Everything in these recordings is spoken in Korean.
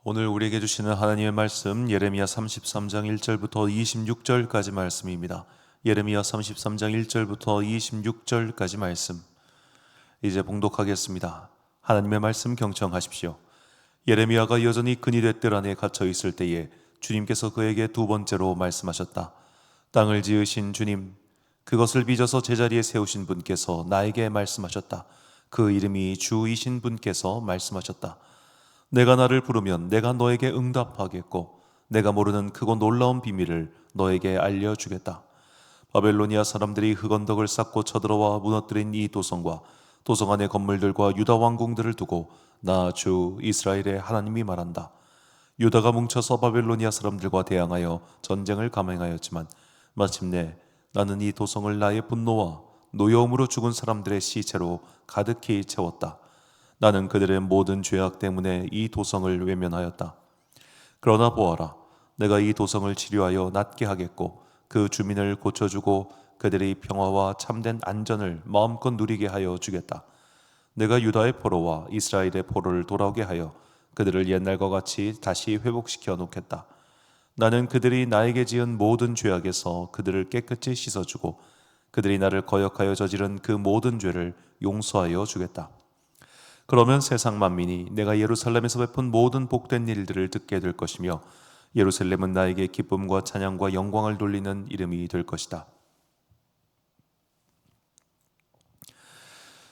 오늘 우리에게 주시는 하나님의 말씀 예레미야 33장 1절부터 26절까지 말씀입니다. 예레미야 33장 1절부터 26절까지 말씀 이제 봉독하겠습니다. 하나님의 말씀 경청하십시오. 예레미야가 여전히 근위대 뜰 안에 갇혀 있을 때에 주님께서 그에게 두 번째로 말씀하셨다. 땅을 지으신 주님, 그것을 빚어서 제자리에 세우신 분께서 나에게 말씀하셨다. 그 이름이 주이신 분께서 말씀하셨다. 내가 나를 부르면 내가 너에게 응답하겠고 내가 모르는 크고 놀라운 비밀을 너에게 알려주겠다. 바벨로니아 사람들이 흑언덕을 쌓고 쳐들어와 무너뜨린 이 도성과 도성 안의 건물들과 유다 왕궁들을 두고 나 주 이스라엘의 하나님이 말한다. 유다가 뭉쳐서 바벨로니아 사람들과 대항하여 전쟁을 감행하였지만 마침내 나는 이 도성을 나의 분노와 노여움으로 죽은 사람들의 시체로 가득히 채웠다. 나는 그들의 모든 죄악 때문에 이 도성을 외면하였다. 그러나 보아라, 내가 이 도성을 치료하여 낫게 하겠고 그 주민을 고쳐주고 그들의 평화와 참된 안전을 마음껏 누리게 하여 주겠다. 내가 유다의 포로와 이스라엘의 포로를 돌아오게 하여 그들을 옛날과 같이 다시 회복시켜 놓겠다. 나는 그들이 나에게 지은 모든 죄악에서 그들을 깨끗이 씻어주고 그들이 나를 거역하여 저지른 그 모든 죄를 용서하여 주겠다. 그러면 세상 만민이 내가 예루살렘에서 베푼 모든 복된 일들을 듣게 될 것이며 예루살렘은 나에게 기쁨과 찬양과 영광을 돌리는 이름이 될 것이다.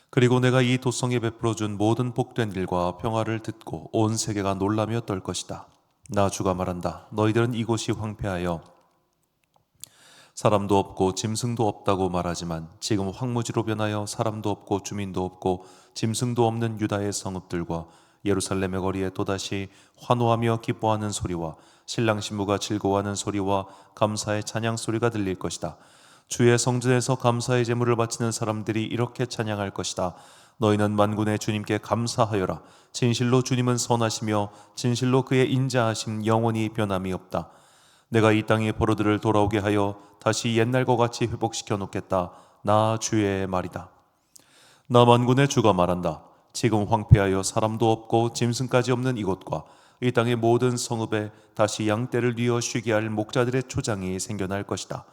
그리고 내가 이 도성에 베풀어준 모든 복된 일과 평화를 듣고 온 세계가 놀라며 떨 것이다. 나 주가 말한다. 너희들은 이곳이 황폐하여 사람도 없고 짐승도 없다고 말하지만 지금 황무지로 변하여 사람도 없고 주민도 없고 짐승도 없는 유다의 성읍들과 예루살렘의 거리에 또다시 환호하며 기뻐하는 소리와 신랑 신부가 즐거워하는 소리와 감사의 찬양 소리가 들릴 것이다. 주의 성전에서 감사의 제물을 바치는 사람들이 이렇게 찬양할 것이다. 너희는 만군의 주님께 감사하여라. 진실로 주님은 선하시며 진실로 그의 인자하심 영원히 변함이 없다. 내가 이 땅의 포로들을 돌아오게 하여 다시 옛날과 같이 회복시켜 놓겠다. 나 주의 말이다. 나 만군의 주가 말한다. 지금 황폐하여 사람도 없고 짐승까지 없는 이곳과 이 땅의 모든 성읍에 다시 양떼를 뉘어 쉬게 할 목자들의 초장이 생겨날 것이다.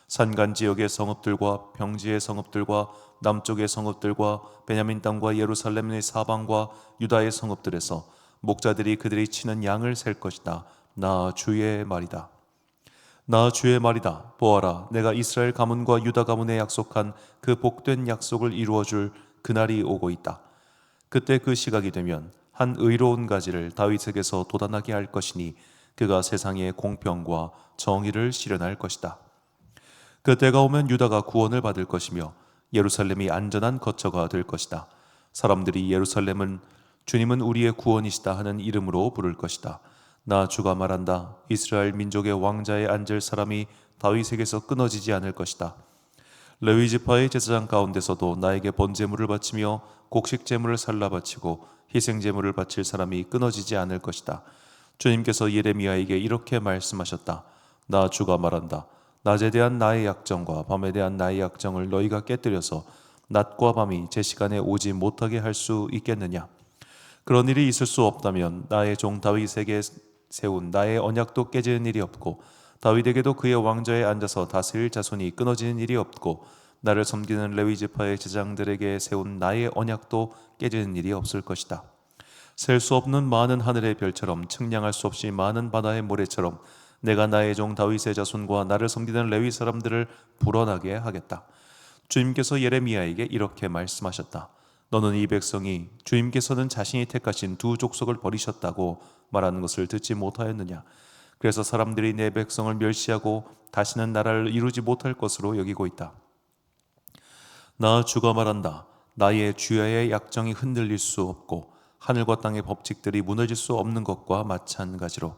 산간 지역의 성읍들과 평지의 성읍들과 남쪽의 성읍들과 베냐민 땅과 예루살렘의 사방과 유다의 성읍들에서 목자들이 그들이 치는 양을 셀 것이다. 나 주의 말이다. 나 주의 말이다. 보아라, 내가 이스라엘 가문과 유다 가문에 약속한 그 복된 약속을 이루어줄 그날이 오고 있다. 그때 그 시각이 되면 한 의로운 가지를 다윗에게서 돋아나게 할 것이니 그가 세상에 공평과 정의를 실현할 것이다. 그때가 오면 유다가 구원을 받을 것이며 예루살렘이 안전한 거처가 될 것이다. 사람들이 예루살렘은 주님은 우리의 구원이시다 하는 이름으로 부를 것이다. 나 주가 말한다. 이스라엘 민족의 왕자에 앉을 사람이 다윗에게서 끊어지지 않을 것이다. 레위 지파의 제사장 가운데서도 나에게 번제물을 바치며 곡식 제물을 살라 바치고 희생 제물을 바칠 사람이 끊어지지 않을 것이다. 주님께서 예레미야에게 이렇게 말씀하셨다. 나 주가 말한다. 낮에 대한 나의 약정과 밤에 대한 나의 약정을 너희가 깨뜨려서 낮과 밤이 제 시간에 오지 못하게 할 수 있겠느냐? 그런 일이 있을 수 없다면 나의 종 다윗에게 세운 나의 언약도 깨지는 일이 없고 다윗에게도 그의 왕좌에 앉아서 다스릴 자손이 끊어지는 일이 없고 나를 섬기는 레위 지파의 제장들에게 세운 나의 언약도 깨지는 일이 없을 것이다. 셀 수 없는 많은 하늘의 별처럼 측량할 수 없이 많은 바다의 모래처럼 내가 나의 종 다윗의 자손과 나를 섬기는 레위 사람들을 불어나게 하겠다. 주님께서 예레미야에게 이렇게 말씀하셨다. 너는 이 백성이 주님께서는 자신이 택하신 두 족속을 버리셨다고 말하는 것을 듣지 못하였느냐? 그래서 사람들이 내 백성을 멸시하고 다시는 나라를 이루지 못할 것으로 여기고 있다. 나 주가 말한다. 나의 주야의 약정이 흔들릴 수 없고 하늘과 땅의 법칙들이 무너질 수 없는 것과 마찬가지로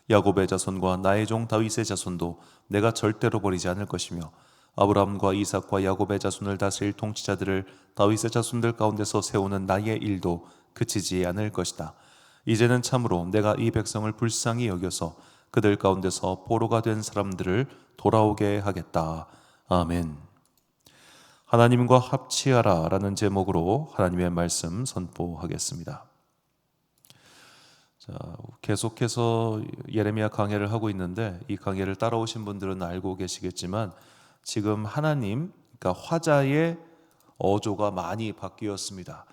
야곱의 자손과 나의 종 다윗의 자손도 내가 절대로 버리지 않을 것이며 아브라함과 이삭과 야곱의 자손을 다스릴 통치자들을 다윗의 자손들 가운데서 세우는 나의 일도 그치지 않을 것이다. 이제는 참으로 내가 이 백성을 불쌍히 여겨서 그들 가운데서 포로가 된 사람들을 돌아오게 하겠다. 아멘. 하나님과 합치하라 라는 제목으로 하나님의 말씀 선포하겠습니다. 자, 계속해서 예레미야 강해를 하고 있는데 이 강해를 따라오신 분들은 알고 계시겠지만 지금 하나님, 그러니까 화자의 어조가 많이 바뀌었습니다.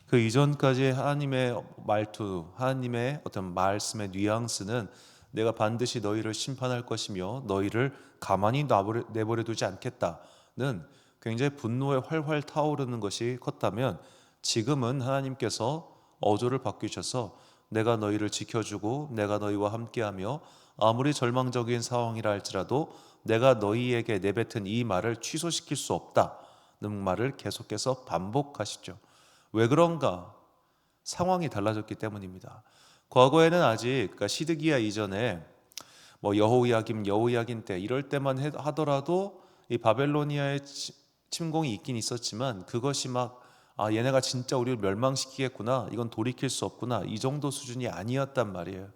그 이전까지 하나님의 말투, 하나님의 어떤 말씀의 뉘앙스는 내가 반드시 너희를 심판할 것이며 너희를 가만히 내버려 두지 않겠다는 굉장히 분노에 활활 타오르는 것이 컸다면, 지금은 하나님께서 어조를 바뀌셔서 내가 너희를 지켜주고 내가 너희와 함께하며 아무리 절망적인 상황이라 할지라도 내가 너희에게 내뱉은 이 말을 취소시킬 수 없다는 말을 계속해서 반복하시죠. 왜 그런가? 상황이 달라졌기 때문입니다. 과거에는 아직, 그러니까 시드기야 이전에 뭐 여호야김 때 이럴 때만 하더라도 이 바벨로니아의 침공이 있긴 있었지만 그것이 막 얘네가 진짜 우리를 멸망시키겠구나, 이건 돌이킬 수 없구나, 이 정도 수준이 아니었단 말이에요.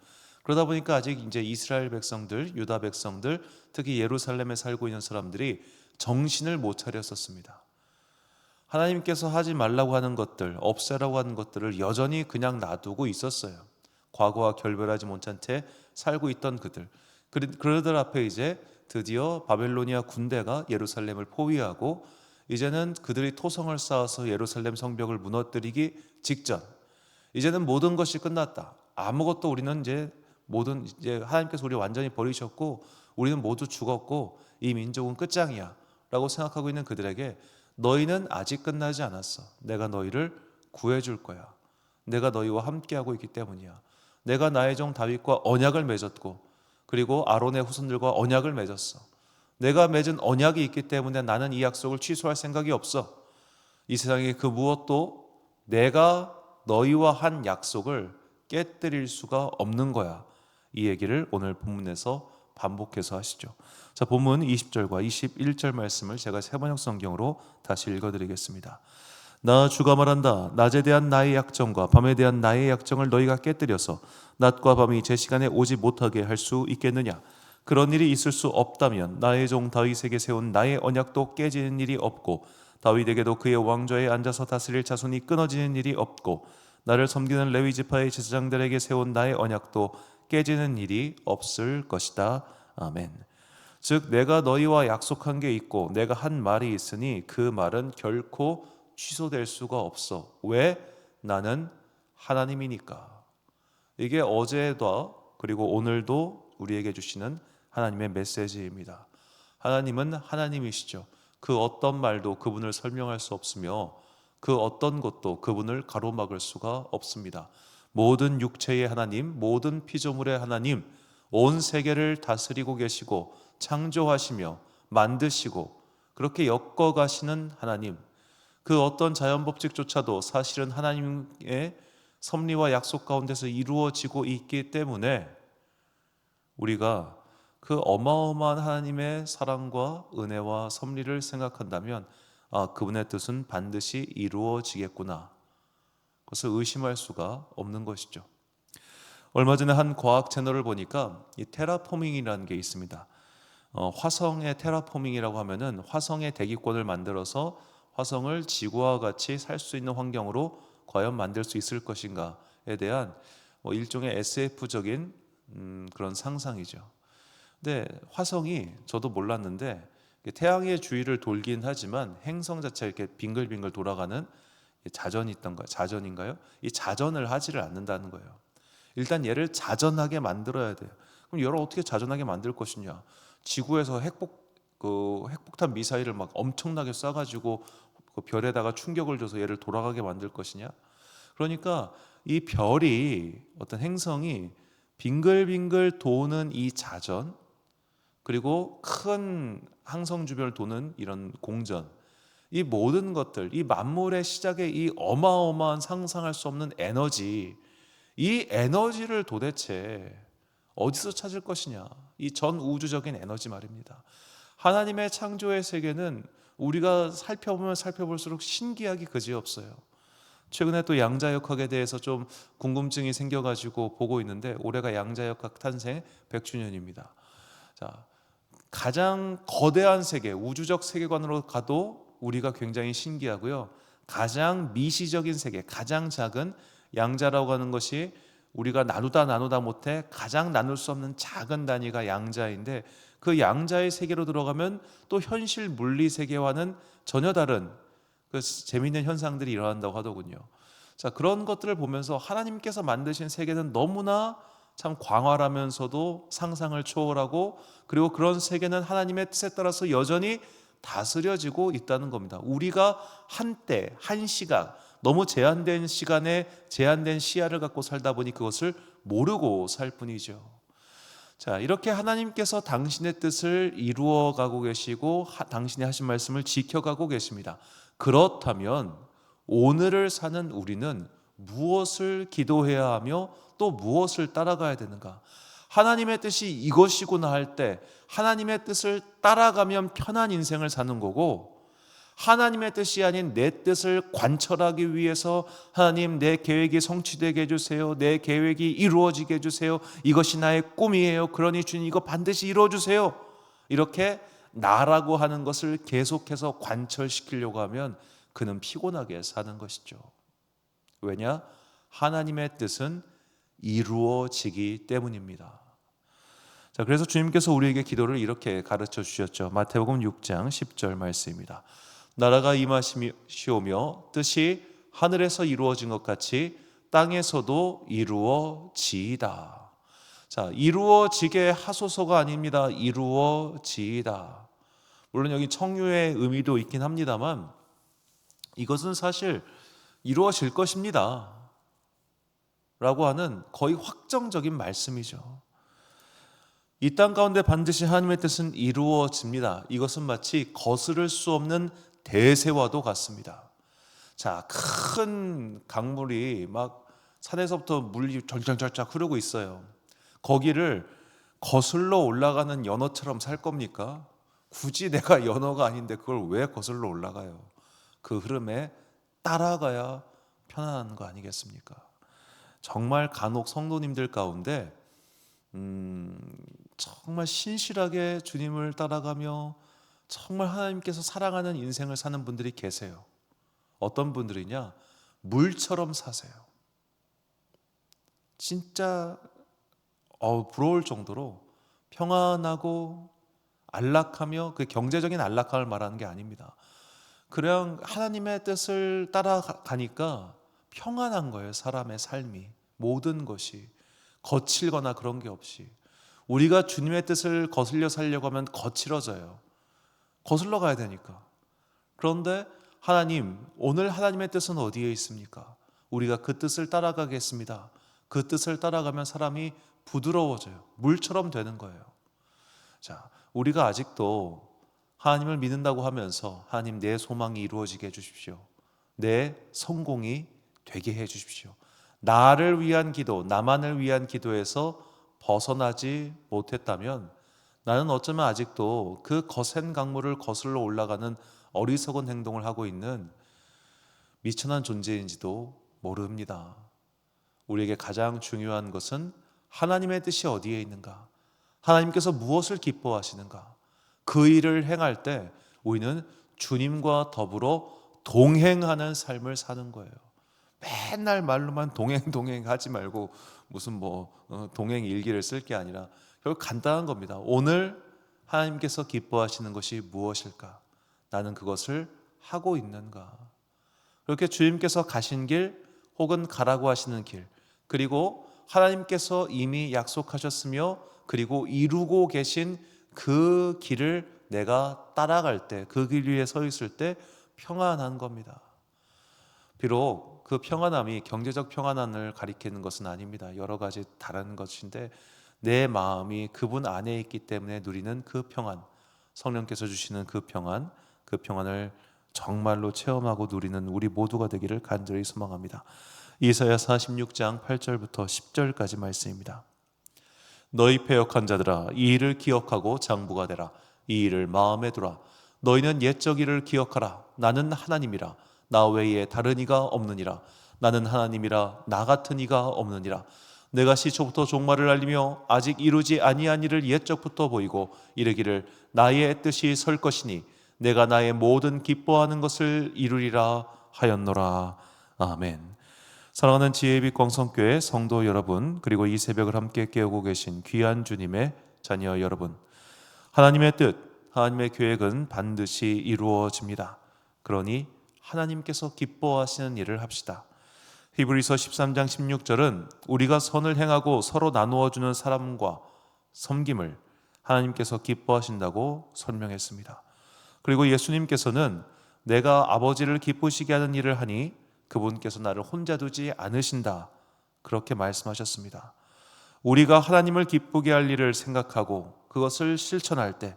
그러다 보니까 아직 이제 이스라엘 백성들, 유다 백성들, 특히 예루살렘에 살고 있는 사람들이 정신을 못 차렸었습니다. 하나님께서 하지 말라고 하는 것들, 없애라고 하는 것들을 여전히 그냥 놔두고 있었어요. 과거와 결별하지 못한 채 살고 있던 그들. 그러들 앞에 이제 드디어 바벨로니아 군대가 예루살렘을 포위하고 이제는 그들이 토성을 쌓아서 예루살렘 성벽을 무너뜨리기 직전. 이제는 모든 것이 끝났다. 아무것도 우리는 이제 하나님께서 우리 완전히 버리셨고 우리는 모두 죽었고 이 민족은 끝장이야 라고 생각하고 있는 그들에게 너희는 아직 끝나지 않았어. 내가 너희를 구해줄 거야. 내가 너희와 함께하고 있기 때문이야. 내가 나의 종 다윗과 언약을 맺었고 그리고 아론의 후손들과 언약을 맺었어. 내가 맺은 언약이 있기 때문에 나는 이 약속을 취소할 생각이 없어. 이 세상에 그 무엇도 내가 너희와 한 약속을 깨뜨릴 수가 없는 거야. 이 얘기를 오늘 본문에서 반복해서 하시죠. 자, 본문 20절과 21절 말씀을 제가 세번역 성경으로 다시 읽어드리겠습니다. 나 주가 말한다. 낮에 대한 나의 약정과 밤에 대한 나의 약정을 너희가 깨뜨려서 낮과 밤이 제 시간에 오지 못하게 할 수 있겠느냐? 그런 일이 있을 수 없다면 나의 종 다윗에게 세운 나의 언약도 깨지는 일이 없고 다윗에게도 그의 왕좌에 앉아서 다스릴 자손이 끊어지는 일이 없고 나를 섬기는 레위 지파의 제사장들에게 세운 나의 언약도 깨지는 일이 없을 것이다. 아멘. 즉 내가 너희와 약속한 게 있고 내가 한 말이 있으니 그 말은 결코 취소될 수가 없어. 왜? 나는 하나님이니까. 이게 어제도 그리고 오늘도 우리에게 주시는 하나님의 메시지입니다. 하나님은 하나님이시죠. 그 어떤 말도 그분을 설명할 수 없으며 그 어떤 것도 그분을 가로막을 수가 없습니다. 모든 육체의 하나님, 모든 피조물의 하나님, 온 세계를 다스리고 계시고 창조하시며 만드시고 그렇게 엮어가시는 하나님, 그 어떤 자연법칙조차도 사실은 하나님의 섭리와 약속 가운데서 이루어지고 있기 때문에 우리가 그 어마어마한 하나님의 사랑과 은혜와 섭리를 생각한다면 그분의 뜻은 반드시 이루어지겠구나, 그것을 의심할 수가 없는 것이죠. 얼마 전에 한 과학 채널을 보니까 이 테라포밍이라는 게 있습니다. 화성의 테라포밍이라고 하면은 화성의 대기권을 만들어서 화성을 지구와 같이 살 수 있는 환경으로 과연 만들 수 있을 것인가에 대한 일종의 SF적인 그런 상상이죠. 근데 화성이, 저도 몰랐는데 태양의 주위를 돌긴 하지만 행성 자체가 이렇게 빙글빙글 돌아가는 자전이 있던가요? 자전인가요? 이 자전을 하지를 않는다는 거예요. 일단 얘를 자전하게 만들어야 돼요. 그럼 얘를 어떻게 자전하게 만들 것이냐? 지구에서 핵폭탄 미사일을 막 엄청나게 쏴가지고 그 별에다가 충격을 줘서 얘를 돌아가게 만들 것이냐? 그러니까 이 별이, 어떤 행성이 빙글빙글 도는 이 자전, 그리고 큰 항성 주변을 도는 이런 공전, 이 모든 것들, 이 만물의 시작의 이 어마어마한 상상할 수 없는 에너지, 이 에너지를 도대체 어디서 찾을 것이냐? 이 전 우주적인 에너지 말입니다. 하나님의 창조의 세계는 우리가 살펴보면 살펴볼수록 신기하기 그지없어요. 최근에 또 양자역학에 대해서 좀 궁금증이 생겨가지고 보고 있는데 올해가 양자역학 탄생 100주년입니다. 자, 가장 거대한 세계, 우주적 세계관으로 가도 우리가 굉장히 신기하고요. 가장 미시적인 세계, 가장 작은 양자라고 하는 것이 우리가 나누다 못해 가장 나눌 수 없는 작은 단위가 양자인데, 그 양자의 세계로 들어가면 또 현실 물리 세계와는 전혀 다른 그 재미있는 현상들이 일어난다고 하더군요. 자, 그런 것들을 보면서 하나님께서 만드신 세계는 너무나 참 광활하면서도 상상을 초월하고, 그리고 그런 세계는 하나님의 뜻에 따라서 여전히 다스려지고 있다는 겁니다. 우리가 한때 한 시각, 너무 제한된 시간에 제한된 시야를 갖고 살다 보니 그것을 모르고 살 뿐이죠. 자, 이렇게 하나님께서 당신의 뜻을 이루어 가고 계시고 당신이 하신 말씀을 지켜가고 계십니다. 그렇다면 오늘을 사는 우리는 무엇을 기도해야 하며 또 무엇을 따라가야 되는가? 하나님의 뜻이 이것이구나 할 때 하나님의 뜻을 따라가면 편한 인생을 사는 거고, 하나님의 뜻이 아닌 내 뜻을 관철하기 위해서 하나님, 내 계획이 성취되게 해주세요, 내 계획이 이루어지게 해주세요, 이것이 나의 꿈이에요, 그러니 주님 이거 반드시 이루어주세요, 이렇게 나라고 하는 것을 계속해서 관철시키려고 하면 그는 피곤하게 사는 것이죠. 왜냐? 하나님의 뜻은 이루어지기 때문입니다. 자, 그래서 주님께서 우리에게 기도를 이렇게 가르쳐 주셨죠. 마태복음 6장 10절 말씀입니다. 나라가 임하시오며 뜻이 하늘에서 이루어진 것 같이 땅에서도 이루어지이다. 자, 이루어지게 하소서가 아닙니다. 이루어지이다. 물론 여기 청유의 의미도 있긴 합니다만 이것은 사실 이루어질 것입니다 라고 하는 거의 확정적인 말씀이죠. 이 땅 가운데 반드시 하나님의 뜻은 이루어집니다. 이것은 마치 거스를 수 없는 대세와도 같습니다. 자, 큰 강물이 막 산에서부터 물이 절절절절 흐르고 있어요. 거기를 거슬러 올라가는 연어처럼 살 겁니까? 굳이 내가 연어가 아닌데 그걸 왜 거슬러 올라가요? 그 흐름에 따라가야 편안한 거 아니겠습니까? 정말 간혹 성도님들 가운데 정말 신실하게 주님을 따라가며 정말 하나님께서 사랑하는 인생을 사는 분들이 계세요. 어떤 분들이냐? 물처럼 사세요. 진짜 부러울 정도로 평안하고 안락하며, 그 경제적인 안락함을 말하는 게 아닙니다. 그냥 하나님의 뜻을 따라가니까 평안한 거예요. 사람의 삶이, 모든 것이 거칠거나 그런 게 없이. 우리가 주님의 뜻을 거슬려 살려고 하면 거칠어져요. 거슬러 가야 되니까. 그런데 하나님, 오늘 하나님의 뜻은 어디에 있습니까? 우리가 그 뜻을 따라가겠습니다. 그 뜻을 따라가면 사람이 부드러워져요. 물처럼 되는 거예요. 자, 우리가 아직도 하나님을 믿는다고 하면서 하나님, 내 소망이 이루어지게 해주십시오, 내 성공이 되게 해주십시오, 나를 위한 기도, 나만을 위한 기도에서 벗어나지 못했다면 나는 어쩌면 아직도 그 거센 강물을 거슬러 올라가는 어리석은 행동을 하고 있는 미천한 존재인지도 모릅니다. 우리에게 가장 중요한 것은 하나님의 뜻이 어디에 있는가, 하나님께서 무엇을 기뻐하시는가, 그 일을 행할 때 우리는 주님과 더불어 동행하는 삶을 사는 거예요. 맨날 말로만 동행 하지 말고 무슨 동행 일기를 쓸 게 아니라 결국 간단한 겁니다. 오늘 하나님께서 기뻐하시는 것이 무엇일까? 나는 그것을 하고 있는가? 그렇게 주님께서 가신 길, 혹은 가라고 하시는 길, 그리고 하나님께서 이미 약속하셨으며 그리고 이루고 계신 그 길을 내가 따라갈 때, 그 길 위에 서 있을 때 평안한 겁니다. 비록 그 평안함이 경제적 평안함을 가리키는 것은 아닙니다. 여러 가지 다른 것인데 내 마음이 그분 안에 있기 때문에 누리는 그 평안, 성령께서 주시는 그 평안을 정말로 체험하고 누리는 우리 모두가 되기를 간절히 소망합니다. 이사야 46장 8절부터 10절까지 말씀입니다. 너희 패역한 자들아, 이 일을 기억하고 장부가 되라. 이 일을 마음에 두라. 너희는 옛적 일을 기억하라. 나는 하나님이라. 나 외에 다른 이가 없느니라. 나는 하나님이라. 나 같은 이가 없느니라. 내가 시초부터 종말을 알리며 아직 이루지 아니한 일을 옛적부터 보이고 이르기를 나의 뜻이 설 것이니 내가 나의 모든 기뻐하는 것을 이루리라 하였노라. 아멘. 사랑하는 지혜의 빛 광성교회 성도 여러분, 그리고 이 새벽을 함께 깨우고 계신 귀한 주님의 자녀 여러분, 하나님의 뜻, 하나님의 계획은 반드시 이루어집니다. 그러니 하나님께서 기뻐하시는 일을 합시다. 히브리서 13장 16절은 우리가 선을 행하고 서로 나누어 주는 사람과 섬김을 하나님께서 기뻐하신다고 설명했습니다. 그리고 예수님께서는 내가 아버지를 기쁘시게 하는 일을 하니 그분께서 나를 혼자 두지 않으신다, 그렇게 말씀하셨습니다. 우리가 하나님을 기쁘게 할 일을 생각하고 그것을 실천할 때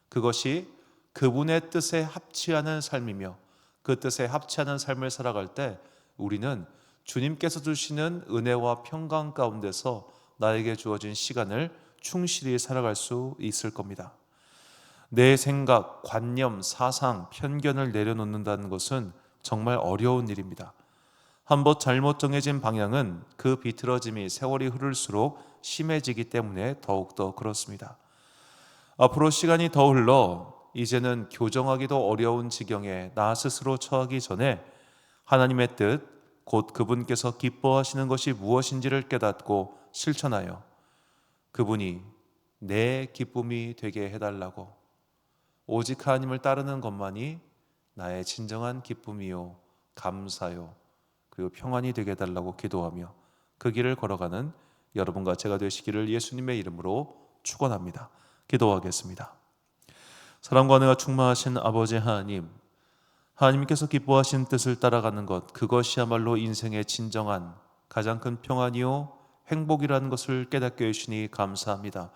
그것이 그분의 뜻에 합치하는 삶이며 그 뜻에 합치하는 삶을 살아갈 때 우리는 주님께서 주시는 은혜와 평강 가운데서 나에게 주어진 시간을 충실히 살아갈 수 있을 겁니다. 내 생각, 관념, 사상, 편견을 내려놓는다는 것은 정말 어려운 일입니다. 한번 잘못 정해진 방향은 그 비틀어짐이 세월이 흐를수록 심해지기 때문에 더욱더 그렇습니다. 앞으로 시간이 더 흘러 이제는 교정하기도 어려운 지경에 나 스스로 처하기 전에 하나님의 뜻, 곧 그분께서 기뻐하시는 것이 무엇인지를 깨닫고 실천하여 그분이 내 기쁨이 되게 해달라고, 오직 하나님을 따르는 것만이 나의 진정한 기쁨이요, 감사요, 그리고 평안이 되게 해달라고 기도하며 그 길을 걸어가는 여러분과 제가 되시기를 예수님의 이름으로 축원합니다. 기도하겠습니다. 사랑과 은혜가 충만하신 아버지 하나님, 하나님께서 기뻐하신 뜻을 따라가는 것, 그것이야말로 인생의 진정한 가장 큰 평안이요 행복이라는 것을 깨닫게 해주시니 감사합니다.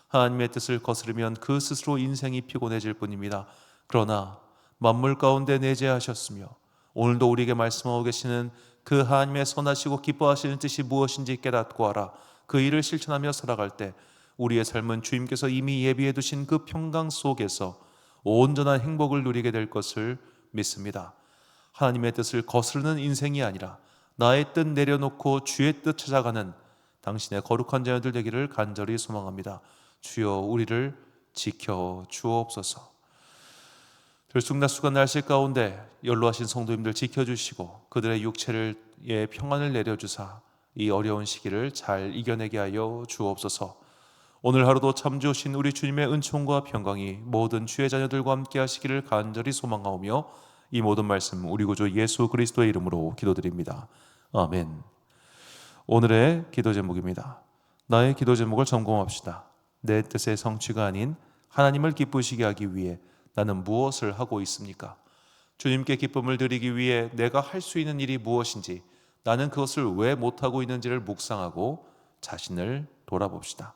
하나님의 뜻을 거스르면 그 스스로 인생이 피곤해질 뿐입니다. 그러나 만물 가운데 내재하셨으며 오늘도 우리에게 말씀하고 계시는 그 하나님의 선하시고 기뻐하시는 뜻이 무엇인지 깨닫고 알아 그 일을 실천하며 살아갈 때 우리의 삶은 주님께서 이미 예비해 두신 그 평강 속에서 온전한 행복을 누리게 될 것을 믿습니다. 하나님의 뜻을 거스르는 인생이 아니라 나의 뜻 내려놓고 주의 뜻 찾아가는 당신의 거룩한 자녀들 되기를 간절히 소망합니다. 주여, 우리를 지켜 주옵소서. 들쑥날쑥한 날씨 가운데 연로하신 성도님들 지켜주시고 그들의 육체를 평안을 내려주사 이 어려운 시기를 잘 이겨내게 하여 주옵소서. 오늘 하루도 참 주신 우리 주님의 은총과 평강이 모든 주의 자녀들과 함께 하시기를 간절히 소망하오며 이 모든 말씀 우리 구주 예수 그리스도의 이름으로 기도드립니다. 아멘. 오늘의 기도 제목입니다. 나의 기도 제목을 점검합시다. 내 뜻의 성취가 아닌 하나님을 기쁘시게 하기 위해 나는 무엇을 하고 있습니까? 주님께 기쁨을 드리기 위해 내가 할 수 있는 일이 무엇인지, 나는 그것을 왜 못하고 있는지를 묵상하고 자신을 돌아봅시다.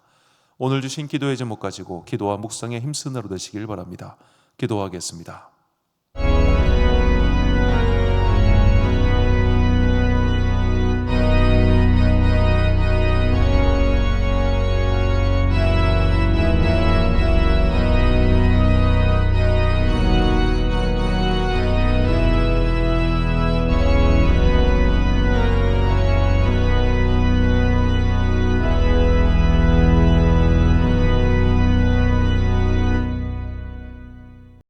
오늘 주신 기도의 제목 가지고 기도와 묵상에 힘쓰는 하루 되시길 바랍니다. 기도하겠습니다.